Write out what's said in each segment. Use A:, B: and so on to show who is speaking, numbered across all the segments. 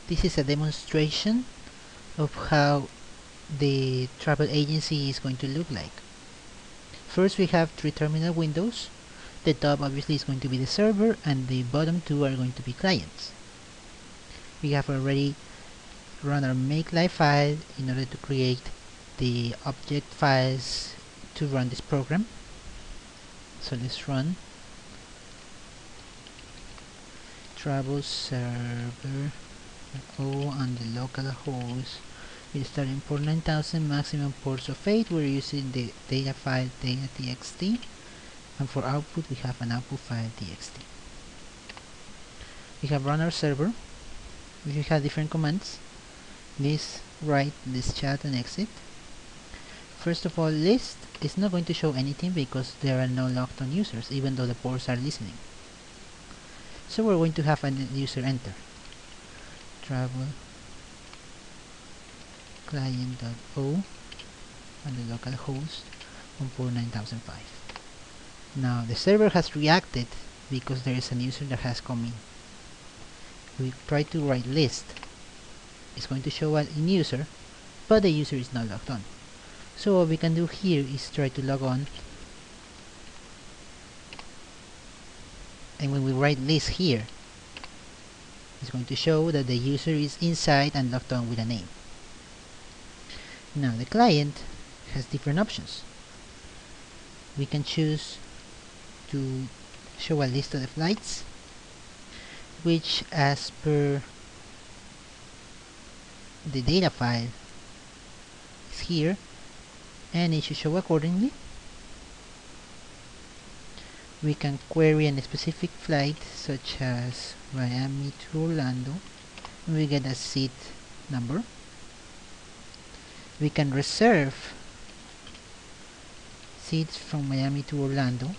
A: This is a demonstration of how the travel agency is going to look like. First, we have 3 terminal windows. The top obviously is going to be the server, and the bottom 2 are going to be clients. We have already run our make live file in order to create the object files to run this program. So let's run travel server O on the local host. We starting port 9000, maximum ports of 8. We're using the data file data.txt, and for output we have an output file txt. We have run our server. We have different commands: list, write, list, chat, and exit. First of all, list is not going to show anything because there are no logged on users, even though the ports are listening. So we're going to have a user enter travel client.o on the local host on port 9005. Now the server has reacted because there is a user that has come in. We try to write list. It's going to show a user, but the user is not logged on. So what we can do here is try to log on, and when we write list here, it's going to show that the user is inside and logged on with a name. Now the client has different options. We can choose to show a list of the flights, which as per the data file is here, and it should show accordingly. We can query a specific flight such as Miami to Orlando, and we get a seat number. We can reserve seats from Miami to Orlando,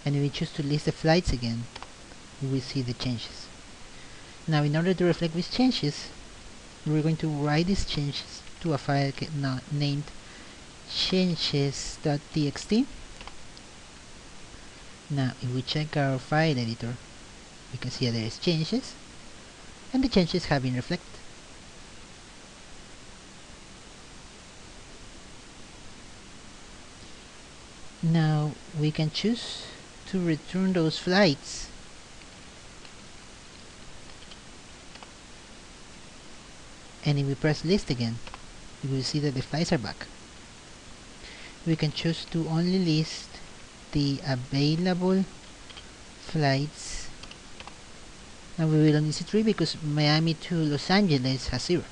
A: and if we choose to list the flights again, we will see the changes. Now in order to reflect these changes, we're going to write these changes to a file named changes.txt. Now if we check our file editor, we can see that there is changes, and the changes have been reflected. Now we can choose to return those flights, and if we press list again, we will see that the flights are back. We can choose to only list the available flights, and we will only see 3 because Miami to Los Angeles has 0.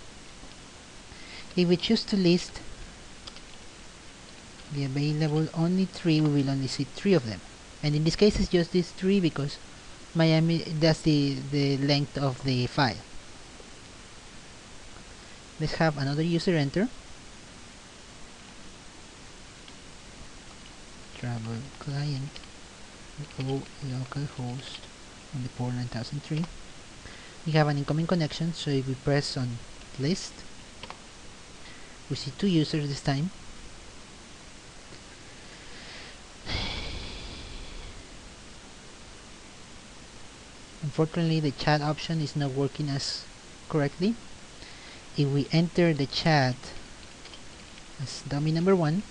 A: If we choose to list the available only 3, we will only see 3 of them, and in this case it's just these 3 because Miami, that's the length of the file. Let's have another user enter travel client O local host on the port 9003. We have an incoming connection, so if we press on list, we see 2 users this time. Unfortunately, the chat option is not working as correctly. If we enter the chat as dummy number 1,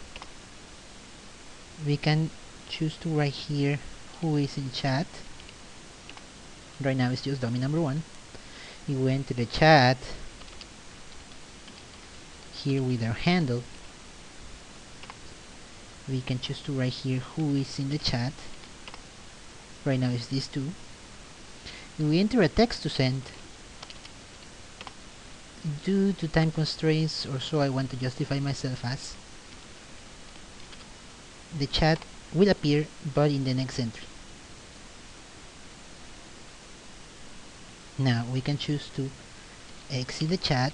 A: we can choose to write here who is in chat. Right now it's just dummy number 1. If we enter the chat here with our handle, we can choose to write here who is in the chat. Right now it's these 2. If we enter a text to send, due to time constraints, or so I want to justify myself as, the chat will appear but in the next entry. Now we can choose to exit the chat,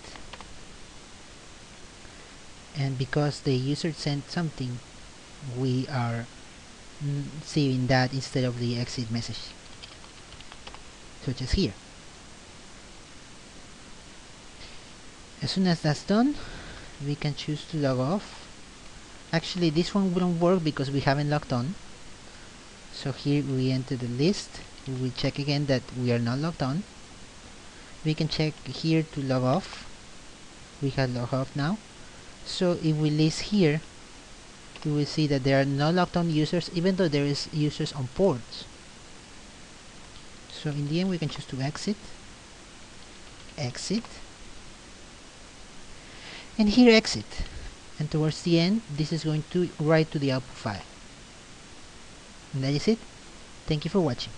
A: and because the user sent something, we are saving that instead of the exit message, such as here. As soon as that's done, we can choose to log off. Actually, this one wouldn't work because we haven't logged on. So here we enter the list We will check again that we are not logged on. We can check here to log off. We have log off now. So if we list here, you will see that there are no logged on users, even though there is users on ports. So in the end, we can choose to exit, and here exit. And towards the end, this is going to write to the output file. And that is it. Thank you for watching.